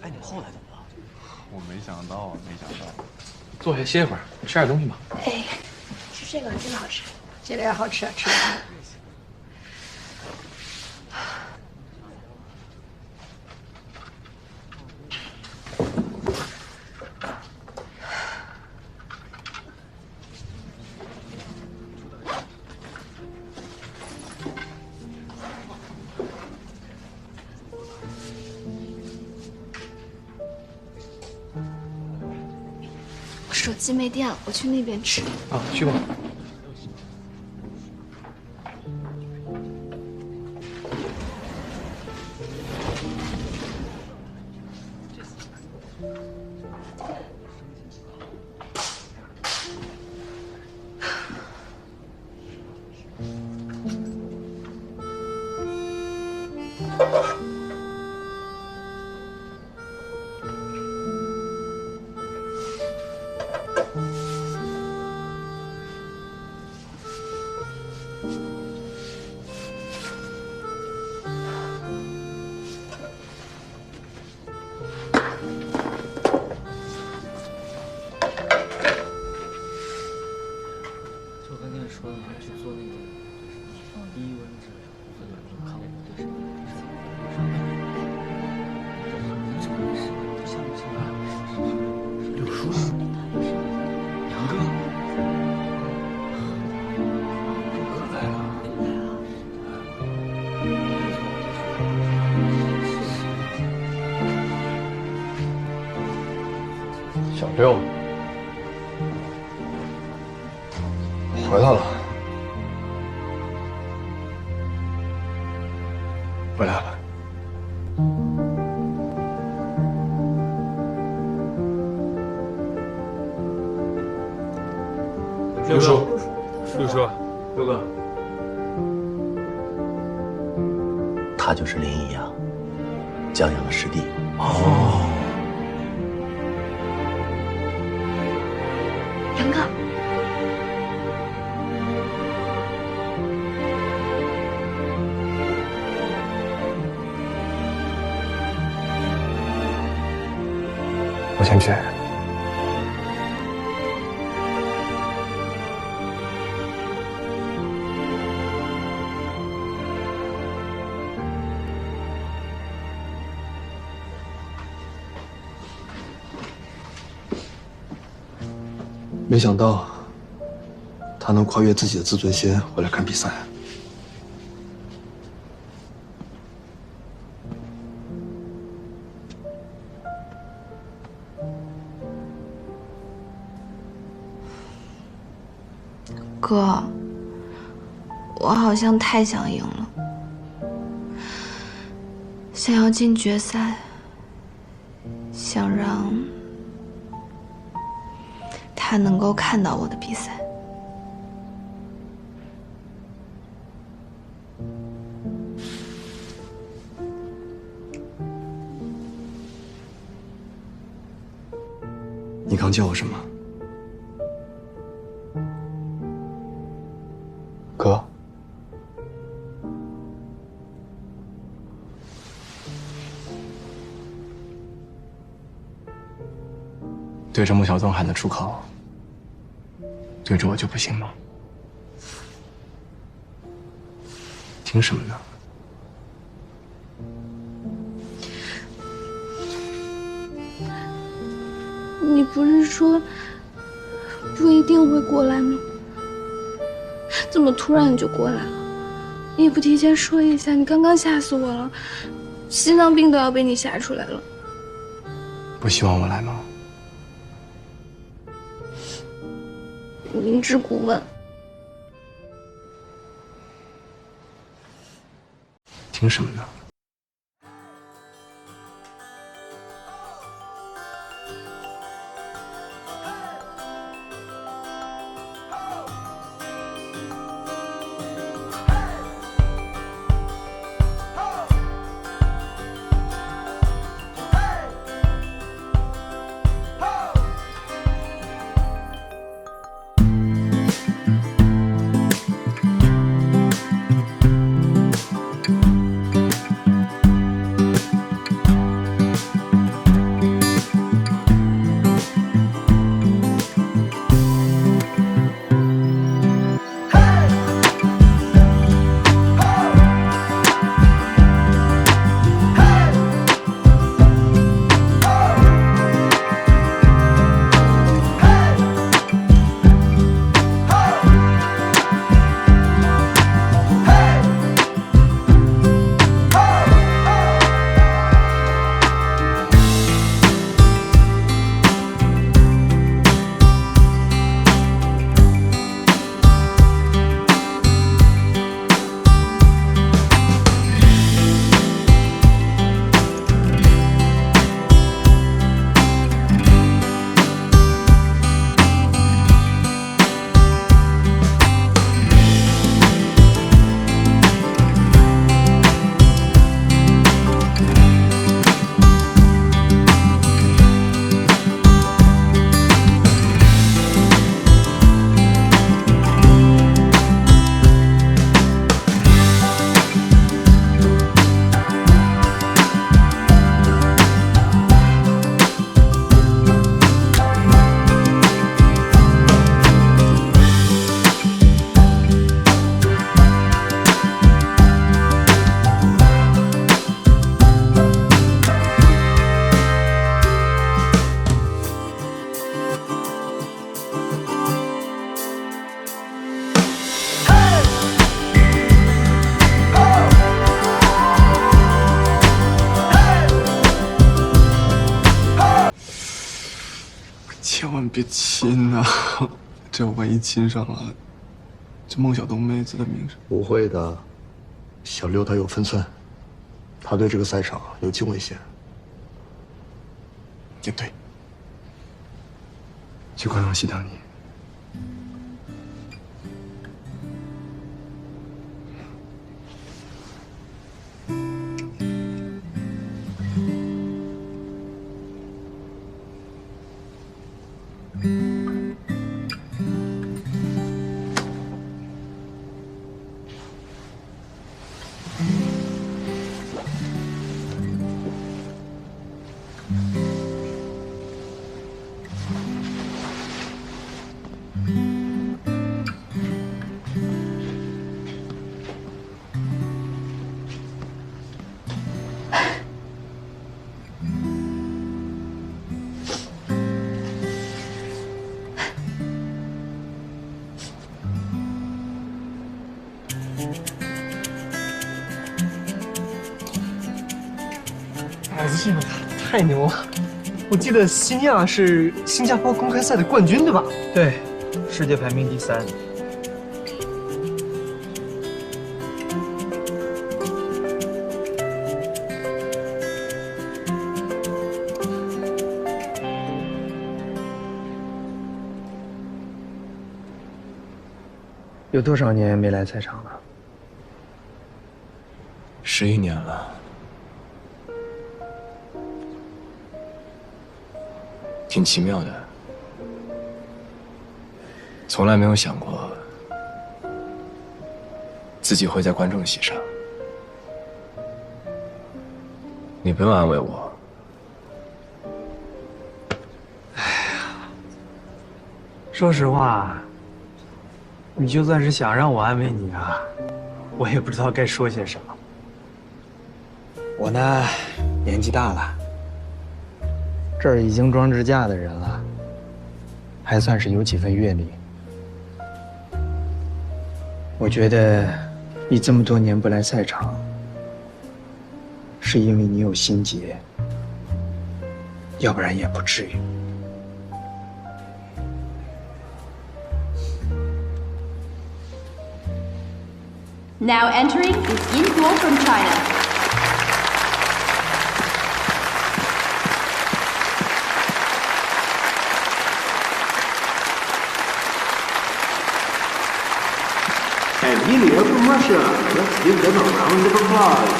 哎，你后来怎么了？我没想到，没想到。坐下歇会儿，吃点东西吧。哎，吃这个，这个好吃，这个也好吃，吃吧。我手机没电了，我去那边吃。啊，去吧。就跟那说的，去做那个低温治疗，或者你看我对身体像不像啊？六叔，杨哥，哥来了。小六，回来了，回来了。六叔，六叔，六哥，他就是林一阳，江阳的师弟。哦，杨哥，我先去。没想到，他能跨越自己的自尊心回来看比赛。哥，我好像太想赢了，想要进决赛，想让他能够看到我的比赛。你刚叫我什么？哥，对着穆小东喊得出口，对着我就不行吗？听什么呢？你不是说不一定会过来吗？怎么突然你就过来了？你也不提前说一下，你刚刚吓死我了，心脏病都要被你吓出来了。不希望我来吗？明知故问。听什么呢？千万别亲啊！这万一亲上了，这孟小冬妹子的名声……不会的，小六他有分寸，他对这个赛场有敬畏心。也对，去观众席等你。老子这个太牛了！我记得西尼亚是新加坡公开赛的冠军，对吧？对，世界排名第3。有多少年没来赛场了？11年了。挺奇妙的，从来没有想过自己会在观众席上。你不用安慰我。说实话，你就算是想让我安慰你啊，我也不知道该说些什么。我呢，年纪大了。这儿已经装支架的人了，还算是有几分阅历。我觉得你这么多年不来赛场，是因为你有心结，要不然也不至于。Now entering is Yin Guo from China. And Yulia from Russia. Let's give them a round of applause.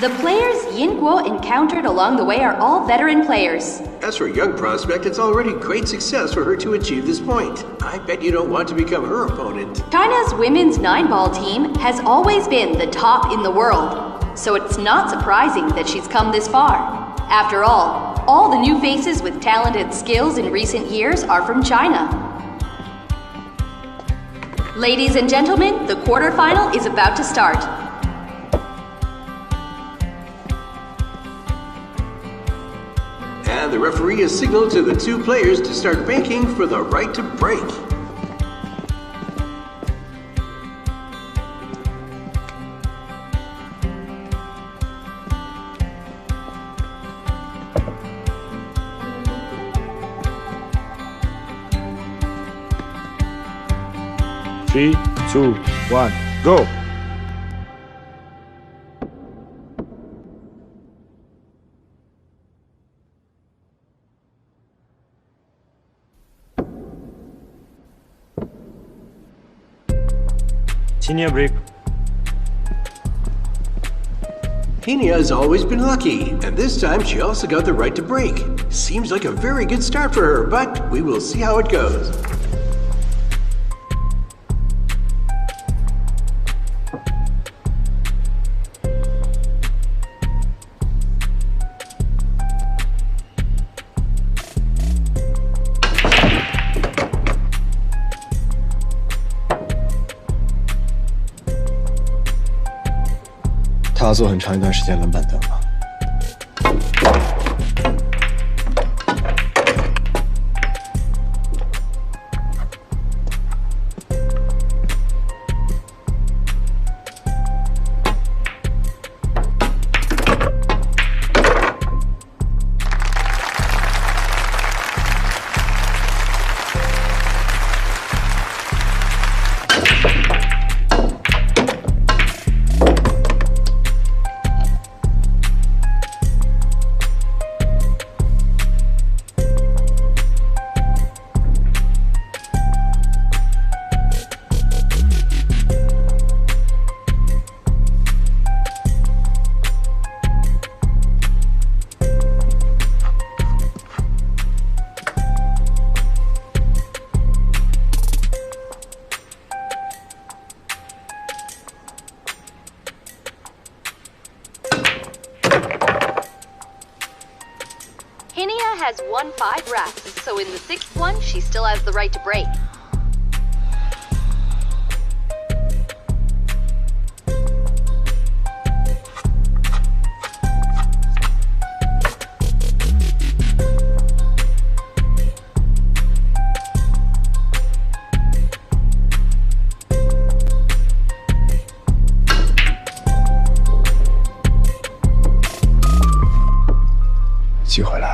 The players Yin Guo encountered along the way are all veteran players. As for a young prospect, it's already great success for her to achieve this point. I bet you don't want to become her opponent. China's women's 9-ball team has always been the top in the world, so it's not surprising that she's come this far. After all the new faces with talented skills in recent years are from China. Ladies and gentlemen, the quarterfinal is about to start. And the referee has signaled to the two players to start banking for the right to break. Three, 2, 1, go! Senior break. Henia has always been lucky, and this time she also got the right to break. Seems like a very good start for her, but we will see how it goes.他要坐很长一段时间冷板凳了。has won 5 wraps, so in the 6th one, she still has the right to break.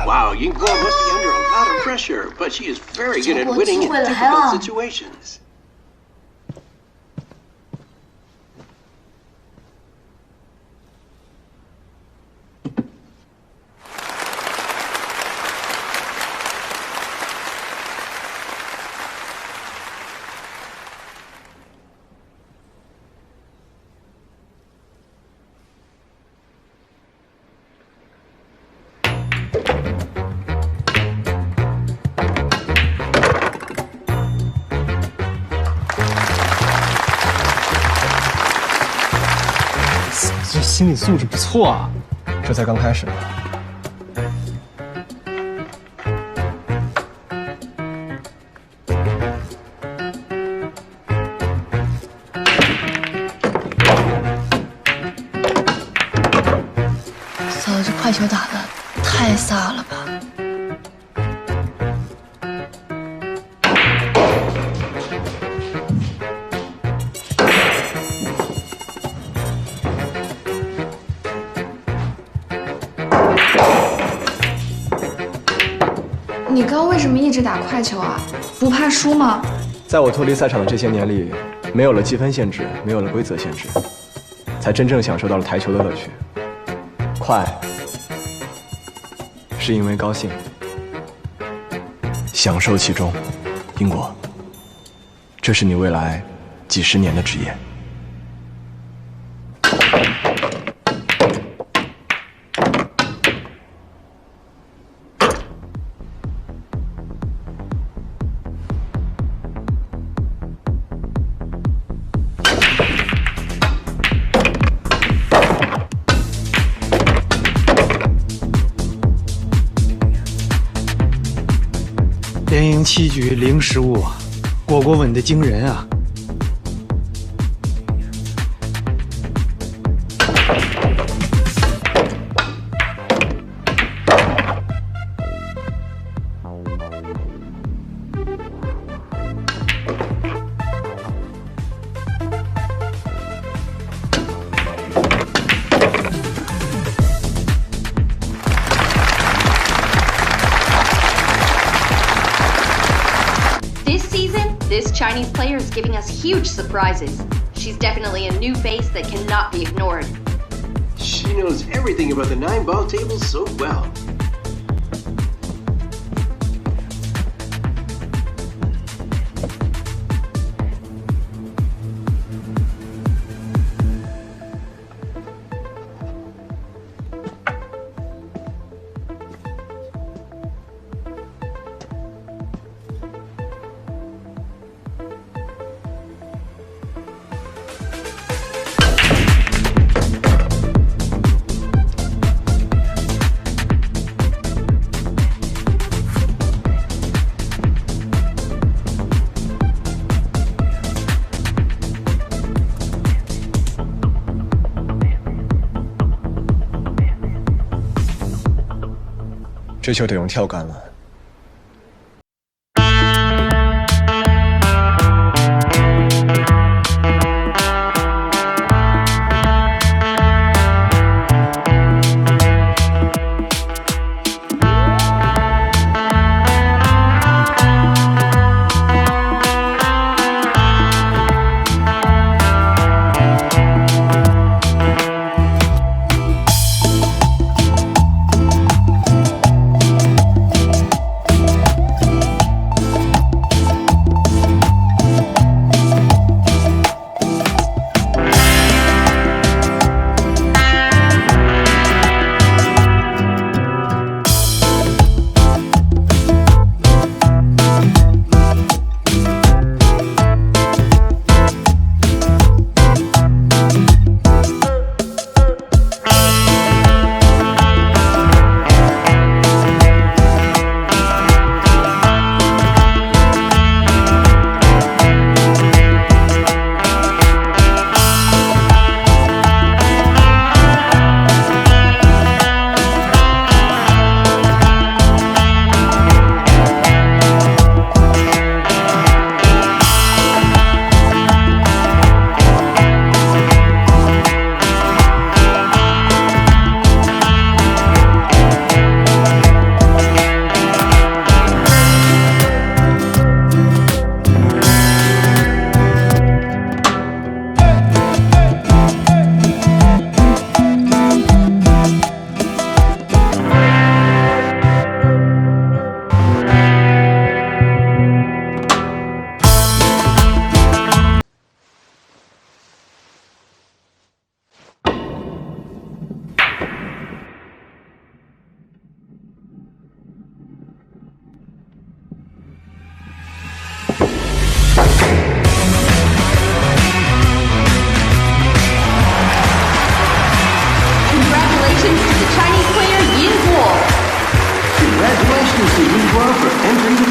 Wow, Yingguo must be under a lot of pressure, but she is very good at winning in difficult situations.这心理素质不错啊，这才刚开始呢。嫂子，这快球打的太飒了吧！你刚为什么一直打快球啊？不怕输吗？在我脱离赛场的这些年里，没有了积分限制，没有了规则限制，才真正享受到了台球的乐趣。快，是因为高兴，享受其中。英国，这是你未来几十年的职业。连赢7局0失误，果果稳得惊人啊！This Chinese player is giving us huge surprises. She's definitely a new face that cannot be ignored. She knows everything about the 9-ball table so well.这球得用跳杆了。is the new bar for entering the